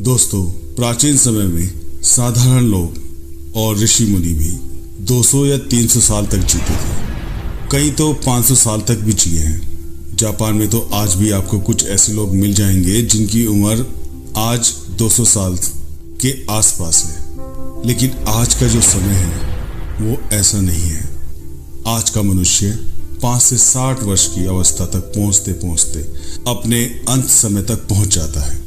दोस्तों, प्राचीन समय में साधारण लोग और ऋषि मुनि भी 200 या 300 साल तक जीते थे। कई तो 500 साल तक भी जिए हैं। जापान में तो आज भी आपको कुछ ऐसे लोग मिल जाएंगे जिनकी उम्र आज 200 साल के आसपास है। लेकिन आज का जो समय है वो ऐसा नहीं है। आज का मनुष्य 5 से 60 वर्ष की अवस्था तक पहुंचते पहुंचते अपने अंत समय तक पहुंच जाता है।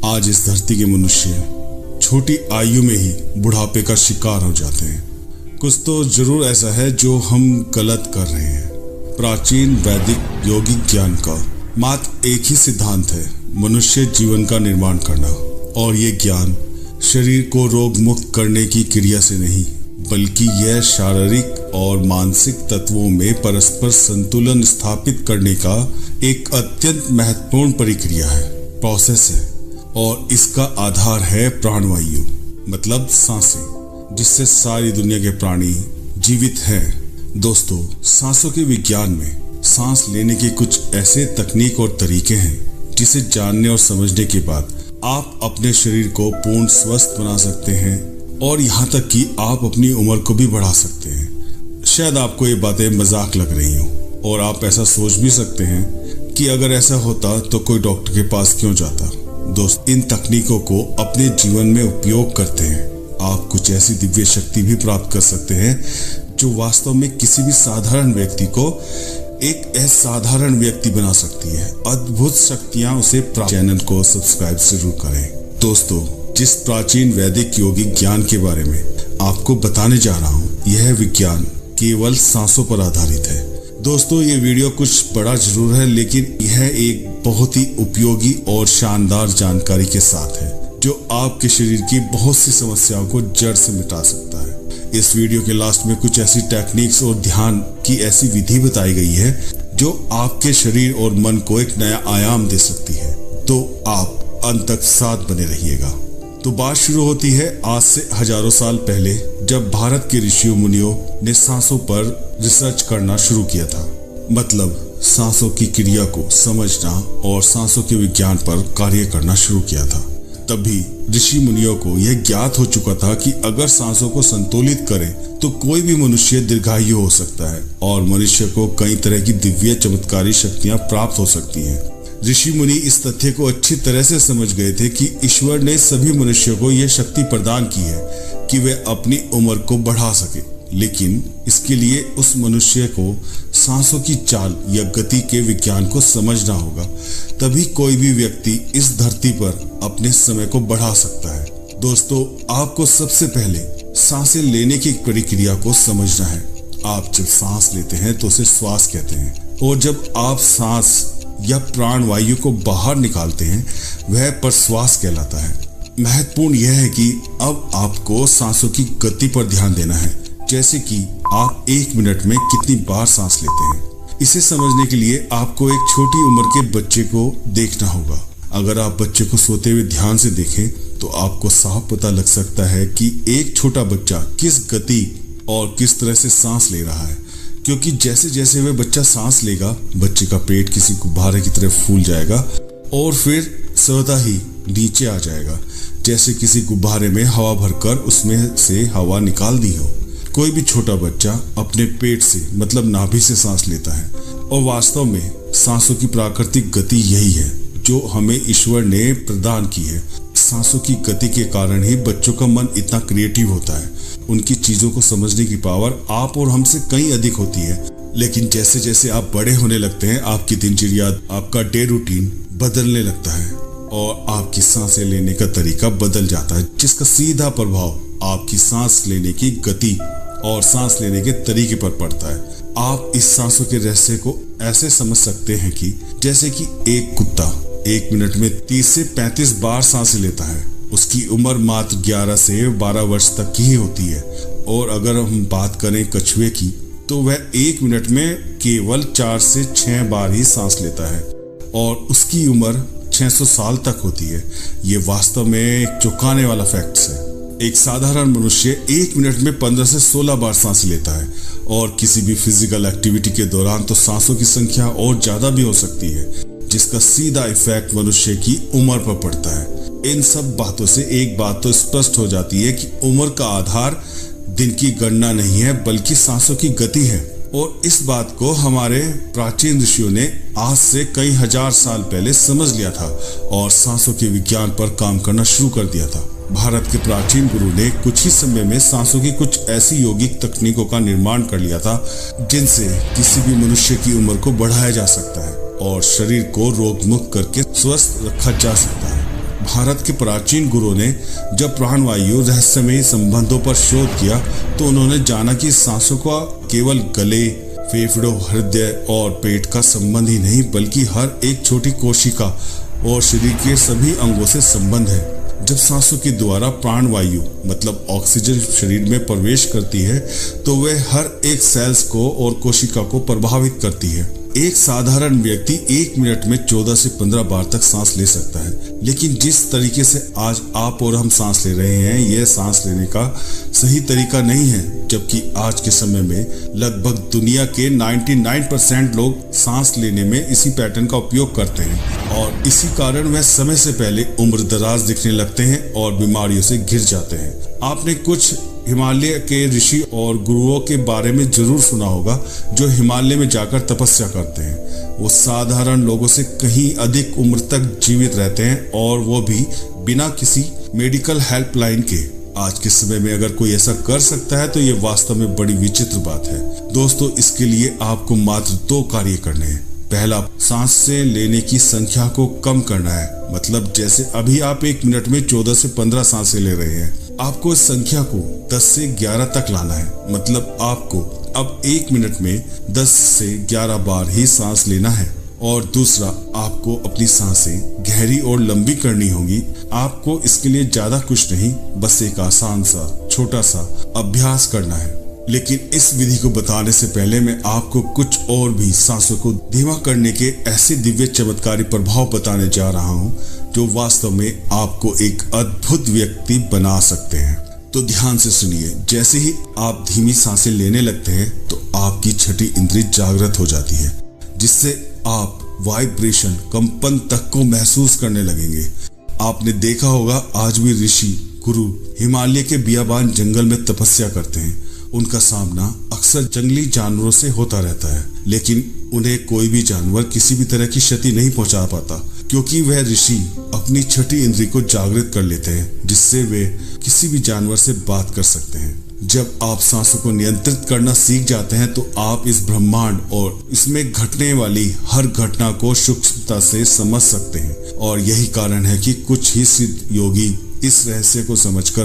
आज इस धरती के मनुष्य छोटी आयु में ही बुढ़ापे का शिकार हो जाते हैं। कुछ तो जरूर ऐसा है जो हम गलत कर रहे हैं। प्राचीन वैदिक यौगिक ज्ञान का मात्र एक ही सिद्धांत है, मनुष्य जीवन का निर्माण करना। और ये ज्ञान शरीर को रोग मुक्त करने की क्रिया से नहीं, बल्कि यह शारीरिक और मानसिक तत्वों में परस्पर संतुलन स्थापित करने का एक अत्यंत महत्वपूर्ण प्रक्रिया है, प्रोसेस है। और इसका आधार है प्राणवायु, मतलब सांसें, जिससे सारी दुनिया के प्राणी जीवित हैं। दोस्तों, सांसों के विज्ञान में सांस लेने के कुछ ऐसे तकनीक और तरीके हैं जिसे जानने और समझने के बाद आप अपने शरीर को पूर्ण स्वस्थ बना सकते हैं और यहाँ तक कि आप अपनी उम्र को भी बढ़ा सकते हैं। शायद आपको ये बातें मजाक लग रही हों और आप ऐसा सोच भी सकते हैं कि अगर ऐसा होता तो कोई डॉक्टर के पास क्यों जाता। दोस्त, इन तकनीकों को अपने जीवन में उपयोग करते हैं आप कुछ ऐसी दिव्य शक्ति भी प्राप्त कर सकते हैं जो वास्तव में किसी भी साधारण व्यक्ति को एक असाधारण व्यक्ति बना सकती है। अद्भुत शक्तियां उसे प्राप्त। चैनल को सब्सक्राइब जरूर करें। दोस्तों, जिस प्राचीन वैदिक यौगिक ज्ञान के बारे में आपको बताने जा रहा हूँ, यह विज्ञान केवल सांसों पर आधारित है। दोस्तों, ये वीडियो कुछ बड़ा जरूर है, लेकिन यह एक बहुत ही उपयोगी और शानदार जानकारी के साथ है जो आपके शरीर की बहुत सी समस्याओं को जड़ से मिटा सकता है। इस वीडियो के लास्ट में कुछ ऐसी टेक्निक्स और ध्यान की ऐसी विधि बताई गई है जो आपके शरीर और मन को एक नया आयाम दे सकती है। तो आप अंत तक साथ बने रहिएगा। तो बात शुरू होती है आज से हजारों साल पहले, जब भारत के ऋषियों मुनियों ने सांसों पर रिसर्च करना शुरू किया था। मतलब सांसों की क्रिया को समझना और सांसों के विज्ञान पर कार्य करना शुरू किया था। तभी ऋषि मुनियों को यह ज्ञात हो चुका था कि अगर सांसों को संतुलित करें तो कोई भी मनुष्य दीर्घायु हो सकता है और मनुष्य को कई तरह की दिव्य चमत्कारी शक्तियां प्राप्त हो सकती हैं। ऋषि मुनि इस तथ्य को अच्छी तरह से समझ गए थे कि ईश्वर ने सभी मनुष्यों को यह शक्ति प्रदान की है कि वे अपनी उम्र को बढ़ा सके, लेकिन इसके लिए उस मनुष्य को सांसों की चाल या गति के विज्ञान को समझना होगा। तभी कोई भी व्यक्ति इस धरती पर अपने समय को बढ़ा सकता है। दोस्तों, आपको सबसे पहले सांसें लेने की प्रक्रिया को समझना है। आप जब सांस लेते हैं तो उसे श्वास कहते हैं, और जब आप सांस या प्राण वायु को बाहर निकालते हैं वह प्रश्वास कहलाता है। महत्वपूर्ण यह है कि अब आपको सांसों की गति पर ध्यान देना है, जैसे कि आप 1 मिनट में कितनी बार सांस लेते हैं। इसे समझने के लिए आपको एक छोटी उम्र के बच्चे को देखना होगा। अगर आप बच्चे को सोते हुए ध्यान से देखें तो आपको साफ पता लग सकता है कि एक छोटा बच्चा किस गति और किस तरह से सांस ले रहा है, क्योंकि जैसे जैसे वह बच्चा सांस लेगा, बच्चे का पेट किसी गुब्बारे की तरह फूल जाएगा और फिर स्वतः ही नीचे आ जाएगा, जैसे किसी गुब्बारे में हवा भरकर उसमें से हवा निकाल दी हो। कोई भी छोटा बच्चा अपने पेट से, मतलब नाभि से सांस लेता है, और वास्तव में सांसों की प्राकृतिक गति यही है जो हमें ईश्वर ने प्रदान की है। सांसों की गति के कारण ही बच्चों का मन इतना क्रिएटिव होता है। उनकी चीजों को समझने की पावर आप और हमसे कहीं अधिक होती है। लेकिन जैसे जैसे आप बड़े होने लगते हैं, आपकी दिनचर्या, आपका डे रूटीन बदलने लगता है और आपकी सांसें लेने का तरीका बदल जाता है, जिसका सीधा प्रभाव आपकी सांस लेने की गति और सांस लेने के तरीके पर पड़ता है। आप इस सांसों के रहस्य को ऐसे समझ सकते हैं कि जैसे कि एक कुत्ता 1 मिनट में 30 से 35 बार सांस लेता है। उसकी उम्र मात्र 11 से 12 वर्ष तक की ही होती है। और अगर हम बात करें कछुए की, तो वह 1 मिनट में केवल 4 से 6 बार ही सांस लेता है और उसकी उम्र 600 साल तक होती है। ये वास्तव में एक चौंकाने वाला फैक्ट है। एक साधारण मनुष्य 1 मिनट में 15 से 16 बार सांस लेता है और किसी भी फिजिकल एक्टिविटी के दौरान तो सांसों की संख्या और ज्यादा भी हो सकती है, जिसका सीधा इफेक्ट मनुष्य की उम्र पर पड़ता है। इन सब बातों से एक बात तो स्पष्ट हो जाती है कि उम्र का आधार दिन की गणना नहीं है बल्कि सांसों की गति है। और इस बात को हमारे प्राचीन ऋषियों ने आज से कई हजार साल पहले समझ लिया था और सांसों के विज्ञान पर काम करना शुरू कर दिया था। भारत के प्राचीन गुरु ने कुछ ही समय में सांसों की कुछ ऐसी यौगिक तकनीकों का निर्माण कर लिया था जिनसे किसी भी मनुष्य की उम्र को बढ़ाया जा सकता है और शरीर को रोग मुक्त करके स्वस्थ रखा जा सकता है। भारत के प्राचीन गुरुओं ने जब प्राणवायु रहस्यमयी संबंधों पर शोध किया तो उन्होंने जाना कि सांसों का केवल गले, फेफड़ों, हृदय और पेट का संबंध ही नहीं बल्कि हर एक छोटी कोशिका और शरीर के सभी अंगों से संबंध है। जब सांसों के द्वारा प्राणवायु मतलब ऑक्सीजन शरीर में प्रवेश करती है तो वह हर एक सेल्स को और कोशिका को प्रभावित करती है। एक साधारण व्यक्ति 1 मिनट में 14 से 15 बार तक सांस ले सकता है, लेकिन जिस तरीके से आज आप और हम सांस ले रहे हैं यह सांस लेने का सही तरीका नहीं है। जबकि आज के समय में लगभग दुनिया के 99% लोग सांस लेने में इसी पैटर्न का उपयोग करते हैं और इसी कारण वह समय से पहले उम्र दराज दिखने लगते हैं और बीमारियों से घिर जाते हैं। आपने कुछ हिमालय के ऋषि और गुरुओं के बारे में जरूर सुना होगा जो हिमालय में जाकर तपस्या करते हैं। वो साधारण लोगों से कहीं अधिक उम्र तक जीवित रहते हैं और वो भी बिना किसी मेडिकल हेल्पलाइन के। आज के समय में अगर कोई ऐसा कर सकता है तो ये वास्तव में बड़ी विचित्र बात है। दोस्तों, इसके लिए आपको मात्र 2 कार्य करने हैं। पहला, सांस से लेने की संख्या को कम करना है। मतलब जैसे अभी आप 1 मिनट में 14 से 15 सांसें ले रहे हैं, आपको इस संख्या को 10 से 11 तक लाना है। मतलब आपको अब 1 मिनट में 10 से 11 बार ही सांस लेना है। और दूसरा, आपको अपनी सांसें गहरी और लंबी करनी होगी। आपको इसके लिए ज्यादा कुछ नहीं, बस एक आसान सा छोटा सा अभ्यास करना है। लेकिन इस विधि को बताने से पहले मैं आपको कुछ और भी सांसों को धीमा करने के ऐसे दिव्य चमत्कारी प्रभाव बताने जा रहा हूँ जो वास्तव में आपको एक अद्भुत व्यक्ति बना सकते हैं। तो ध्यान से सुनिए। जैसे ही आप धीमी सांसें लेने लगते हैं तो आपकी छठी इंद्री जागृत हो जाती है, जिससे आप वाइब्रेशन कंपन तक को महसूस करने लगेंगे। आपने देखा होगा आज भी ऋषि गुरु हिमालय के बियाबान जंगल में तपस्या करते हैं। उनका सामना अक्सर जंगली जानवरों से होता रहता है, लेकिन उन्हें कोई भी जानवर किसी भी तरह की क्षति नहीं पहुंचा पाता, क्योंकि वह ऋषि अपनी छठी इंद्री को जागृत कर लेते हैं, जिससे वे किसी भी जानवर से बात कर सकते हैं। जब आप सांसों को नियंत्रित करना सीख जाते हैं तो आप इस ब्रह्मांड और इसमें घटने वाली हर घटना को सूक्ष्मता से समझ सकते हैं। और यही कारण है कि कुछ ही सिद्ध योगी इस रहस्य को समझकर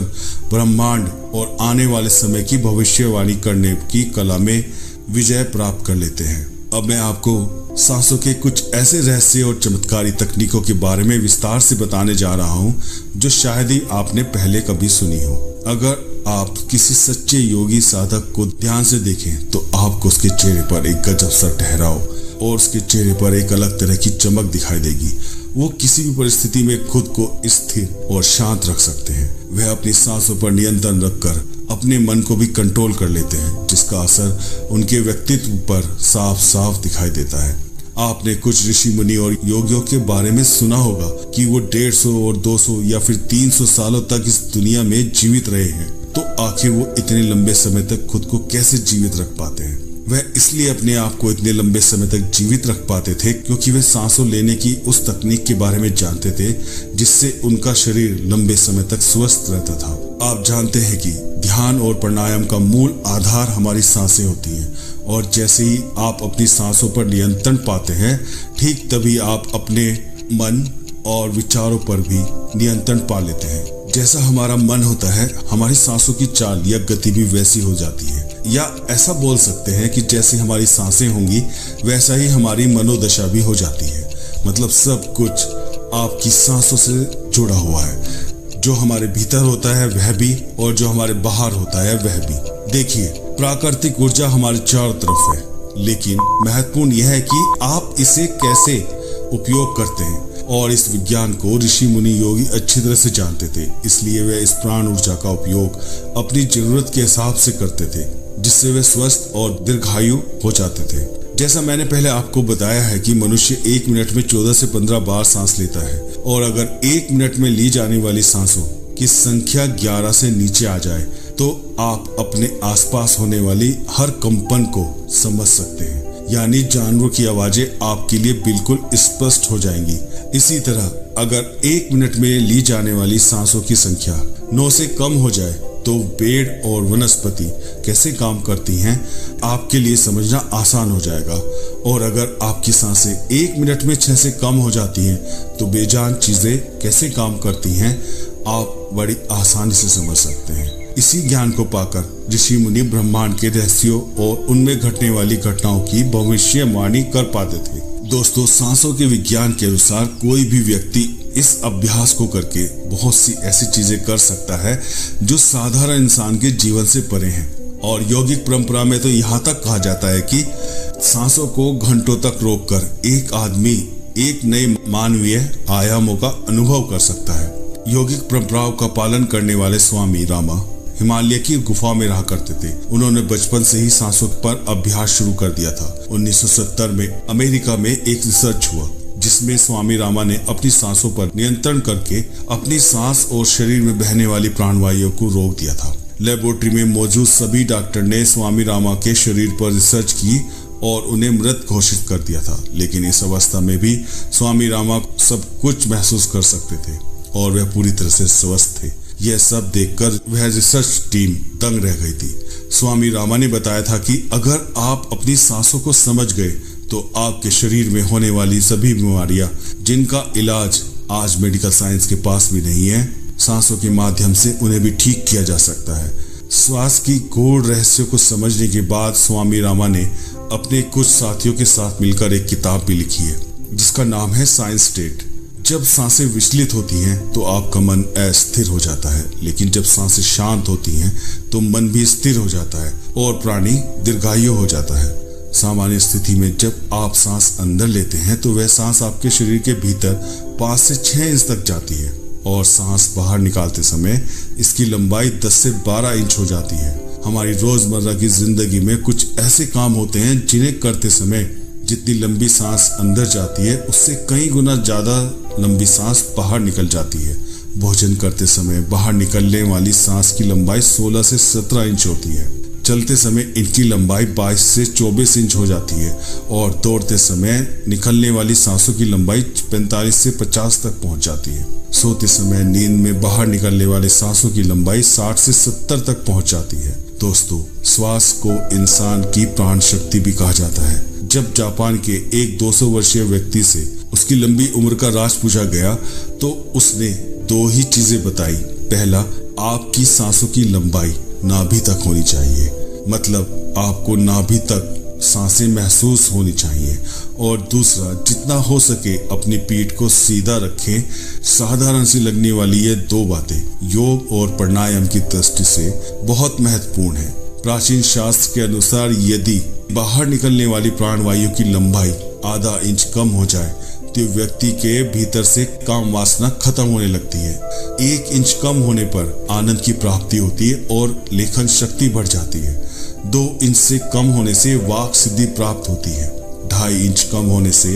ब्रह्मांड और आने वाले समय की भविष्यवाणी करने की कला में विजय प्राप्त कर लेते हैं। अब मैं आपको सांसों के कुछ ऐसे रहस्य और चमत्कारी तकनीकों के बारे में विस्तार से बताने जा रहा हूं जो शायद ही आपने पहले कभी सुनी हो। अगर आप किसी सच्चे योगी साधक को ध्यान से देखें तो आपको उसके चेहरे पर एक गजब सा ठहराव और उसके चेहरे पर एक अलग तरह की चमक दिखाई देगी। वो किसी भी परिस्थिति में खुद को स्थिर और शांत रख सकते हैं। वह अपनी सांसों पर नियंत्रण रखकर अपने मन को भी कंट्रोल कर लेते हैं, जिसका असर उनके व्यक्तित्व पर साफ साफ दिखाई देता है। आपने कुछ ऋषि मुनि और योगियों के बारे में सुना होगा कि वो 150 और 200 या फिर 300 सालों तक इस दुनिया में जीवित रहे हैं। तो आखिर वो इतने लंबे समय तक खुद को कैसे जीवित रख पाते हैं? वह इसलिए अपने आप को इतने लंबे समय तक जीवित रख पाते थे क्योंकि वे सांसों लेने की उस तकनीक के बारे में जानते थे जिससे उनका शरीर लंबे समय तक स्वस्थ रहता था। आप जानते हैं कि ध्यान और प्राणायाम का मूल आधार हमारी सांसें होती हैं, और जैसे ही आप अपनी सांसों पर नियंत्रण पाते हैं, ठीक तभी आप अपने मन और विचारों पर भी नियंत्रण पा लेते हैं। जैसा हमारा मन होता है, हमारी सांसों की चाल या गति भी वैसी हो जाती है। या ऐसा बोल सकते हैं कि जैसी हमारी सांसें होंगी वैसा ही हमारी मनोदशा भी हो जाती है। मतलब सब कुछ आपकी सांसों से जुड़ा हुआ है। जो हमारे भीतर होता है वह भी, और जो हमारे बाहर होता है वह भी। देखिए, प्राकृतिक ऊर्जा हमारे चारों तरफ है, लेकिन महत्वपूर्ण यह है कि आप इसे कैसे उपयोग करते हैं। और इस विज्ञान को ऋषि मुनि योगी अच्छी तरह से जानते थे, इसलिए वे इस प्राण ऊर्जा का उपयोग अपनी जरूरत के हिसाब से करते थे, जिससे वे स्वस्थ और दीर्घायु हो जाते थे। जैसा मैंने पहले आपको बताया है कि मनुष्य 1 मिनट में 14 से 15 बार सांस लेता है, और अगर 1 मिनट में ली जाने वाली सांसों की संख्या 11 से नीचे आ जाए तो आप अपने आसपास होने वाली हर कंपन को समझ सकते हैं, यानी जानवरों की आवाजें आपके लिए बिल्कुल स्पष्ट हो जाएंगी। इसी तरह अगर 1 मिनट में ली जाने वाली सांसों की संख्या 9 से कम हो जाए तो पेड़ और वनस्पति कैसे काम करती हैं आपके लिए समझना आसान हो जाएगा। और अगर आपकी सांसें 1 मिनट में 6 से कम हो जाती हैं तो बेजान चीजें कैसे काम करती हैं आप बड़ी आसानी से समझ सकते हैं। इसी ज्ञान को पाकर ऋषि मुनि ब्रह्मांड के रहस्यों और उनमें घटने वाली घटनाओं की भविष्यवाणी कर पाते थे। दोस्तों, सांसों के विज्ञान के अनुसार कोई भी व्यक्ति इस अभ्यास को करके बहुत सी ऐसी चीजें कर सकता है जो साधारण इंसान के जीवन से परे हैं। और यौगिक परंपरा में तो यहाँ तक कहा जाता है कि सांसों को घंटों तक रोककर एक आदमी एक नए मानवीय आयामों का अनुभव कर सकता है। यौगिक परंपराओं का पालन करने वाले स्वामी रामा हिमालय की गुफा में रहा करते थे। उन्होंने बचपन से ही सांसों पर अभ्यास शुरू कर दिया था। 1970 में अमेरिका में एक रिसर्च हुआ जिसमें स्वामी रामा ने अपनी सांसों पर नियंत्रण करके अपनी सांस और शरीर में बहने वाली प्राणवायु को रोक दिया था। लेबोरेटरी में मौजूद सभी डॉक्टर ने स्वामी रामा के शरीर पर रिसर्च की और उन्हें मृत घोषित कर दिया था, लेकिन इस अवस्था में भी स्वामी रामा सब कुछ महसूस कर सकते थे और वह पूरी तरह से स्वस्थ थे। यह सब देखकर वह रिसर्च टीम दंग रह गई थी। स्वामी रामा ने बताया था कि अगर आप अपनी सांसों को समझ गए तो आपके शरीर में होने वाली सभी बीमारियां जिनका इलाज आज मेडिकल साइंस के पास भी नहीं है, सांसों के माध्यम से उन्हें भी ठीक किया जा सकता है। श्वास की गूढ़ रहस्यों को समझने के बाद स्वामी रामा ने अपने कुछ साथियों के साथ मिलकर एक किताब भी लिखी है जिसका नाम है साइंस स्टेट। जब सांसें विचलित होती हैं तो आपका मन अस्थिर हो जाता है, लेकिन जब सांसें शांत होती हैं तो मन भी स्थिर हो जाता है और प्राणी दीर्घायु हो जाता है। सामान्य स्थिति में जब आप सांस अंदर लेते हैं तो वह सांस आपके शरीर के भीतर 5 से 6 इंच तक जाती है और सांस बाहर निकालते समय इसकी लंबाई 10 से 12 इंच हो जाती है। हमारी रोजमर्रा की जिंदगी में कुछ ऐसे काम होते हैं जिन्हें करते समय जितनी लंबी सांस अंदर जाती है उससे कई गुना ज्यादा लंबी सांस बाहर निकल जाती है। भोजन करते समय बाहर निकलने वाली सांस की लंबाई 16 से 17 इंच होती है। चलते समय इनकी लंबाई 22 से 24 इंच हो जाती है और दौड़ते समय निकलने वाली सांसों की लंबाई 45 से 50 तक पहुंच जाती है। सोते समय नींद में बाहर निकलने वाले सांसों की लंबाई 60 से 70 तक पहुंच जाती है। दोस्तों, श्वास को इंसान की प्राण शक्ति भी कहा जाता है। जब जापान के एक 200 वर्षीय व्यक्ति से उसकी लंबी उम्र का राज पूछा गया तो उसने 2 ही चीजें बताई। पहला, आपकी सांसों की लंबाई नाभि तक होनी चाहिए, मतलब आपको नाभि तक सांसें महसूस होनी चाहिए। और दूसरा, जितना हो सके अपनी पीठ को सीधा रखें। साधारण सी लगने वाली ये 2 बातें योग और प्राणायाम की दृष्टि से बहुत महत्वपूर्ण है। प्राचीन शास्त्र के अनुसार यदि बाहर निकलने वाली प्राणवायु की लंबाई आधा इंच कम हो जाए तो व्यक्ति के भीतर से काम वासना खत्म होने लगती है। 1 इंच कम होने पर आनंद की प्राप्ति होती है और लेखन शक्ति बढ़ जाती है। 2 इंच से कम होने से वाक सिद्धि प्राप्त होती है। 2.5 इंच कम होने से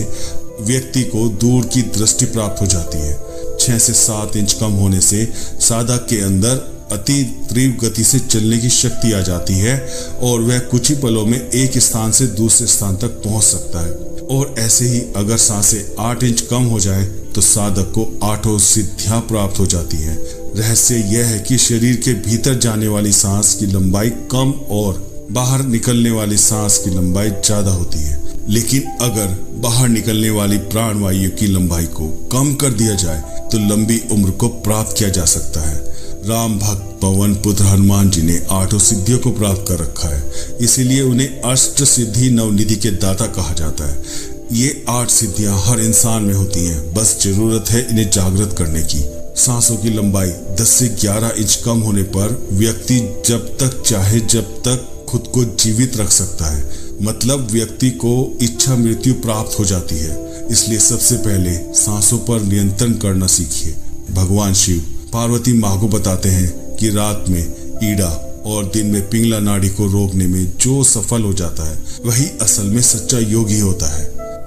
व्यक्ति को दूर की दृष्टि प्राप्त हो जाती है। 6 से 7 इंच कम होने से साधक के अंदर अति तीव्र गति से चलने की शक्ति आ जाती है और वह कुछ ही पलों में एक स्थान से दूसरे स्थान तक पहुंच सकता है। और ऐसे ही अगर सांसें 8 इंच कम हो जाए तो साधक को 8 सिद्धियां प्राप्त हो जाती है। रहस्य यह है कि शरीर के भीतर जाने वाली सांस की लंबाई कम और बाहर निकलने वाली सांस की लंबाई ज्यादा होती है। लेकिन अगर बाहर निकलने वाली प्राणवायु की लंबाई को कम कर दिया जाए तो लंबी उम्र को प्राप्त किया जा सकता है। राम भक्त पवन पुत्र हनुमान जी ने 8 सिद्धियों को प्राप्त कर रखा है, इसीलिए उन्हें अष्ट सिद्धि नवनिधि के दाता कहा जाता है। ये 8 सिद्धियां हर इंसान में होती हैं, बस जरूरत है इन्हें जागृत करने की। सांसों की लंबाई 10 से 11 इंच कम होने पर व्यक्ति जब तक चाहे जब तक खुद को जीवित रख सकता है, मतलब व्यक्ति को इच्छा मृत्यु प्राप्त हो जाती है। इसलिए सबसे पहले सांसों पर नियंत्रण करना सीखिए। भगवान शिव पार्वती माँ को बताते हैं कि रात में ईड़ा और दिन में पिंगला नाड़ी को रोकने में जो सफल हो जाता है वही असल में सच्चा योगी होता है।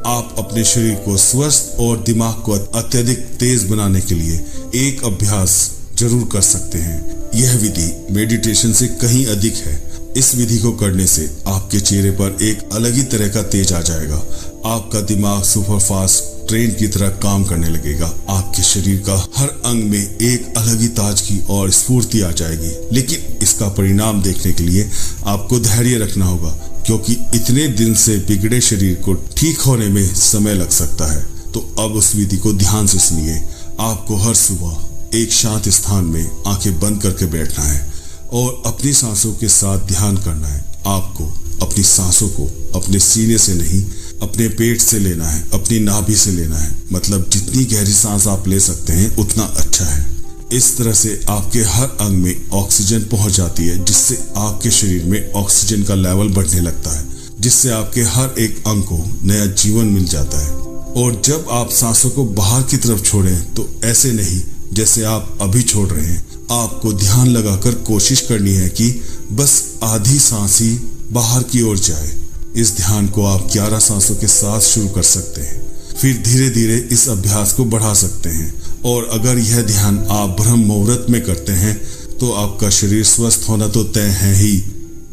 आप अपने शरीर को स्वस्थ और दिमाग को अत्यधिक तेज बनाने के लिए एक अभ्यास जरूर कर सकते हैं। यह विधि मेडिटेशन से कहीं अधिक है। इस विधि को करने से आपके चेहरे पर एक अलग ही तरह का तेज आ जाएगा। आपका दिमाग सुपरफास्ट ट्रेन की तरह काम करने लगेगा। आपके शरीर का हर अंग में एक अलग ही ताजगी और स्फूर्ति आ जाएगी। लेकिन इसका परिणाम देखने के लिए आपको धैर्य रखना होगा, क्योंकि इतने दिन से बिगड़े शरीर को ठीक होने में समय लग सकता है। तो अब उस विधि को ध्यान से सुनिए। आपको हर सुबह एक शांत स्थान में आंखें बंद करके बैठना है और अपनी सांसों के साथ ध्यान करना है। आपको अपनी सांसों को अपने सीने से नहीं, अपने पेट से लेना है, अपनी नाभि से लेना है। मतलब जितनी गहरी सांस आप ले सकते हैं उतना अच्छा है। इस तरह से आपके हर अंग में ऑक्सीजन पहुंच जाती है, जिससे आपके शरीर में ऑक्सीजन का लेवल बढ़ने लगता है, जिससे आपके हर एक अंग को नया जीवन मिल जाता है। और जब आप सांसों को बाहर की तरफ छोड़ें तो ऐसे नहीं जैसे आप अभी छोड़ रहे हैं। आपको ध्यान लगाकर कोशिश करनी है कि बस आधी सांस ही बाहर की ओर जाए। इस ध्यान को आप 11 सांसों के साथ शुरू कर सकते हैं, फिर धीरे धीरे इस अभ्यास को बढ़ा सकते हैं। और अगर यह ध्यान आप ब्रह्म मुहूर्त में करते हैं तो आपका शरीर स्वस्थ होना तो तय है ही,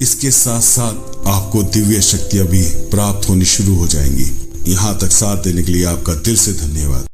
इसके साथ साथ आपको दिव्य शक्तियां भी प्राप्त होनी शुरू हो जाएंगी। यहाँ तक साथ देने के लिए आपका दिल से धन्यवाद।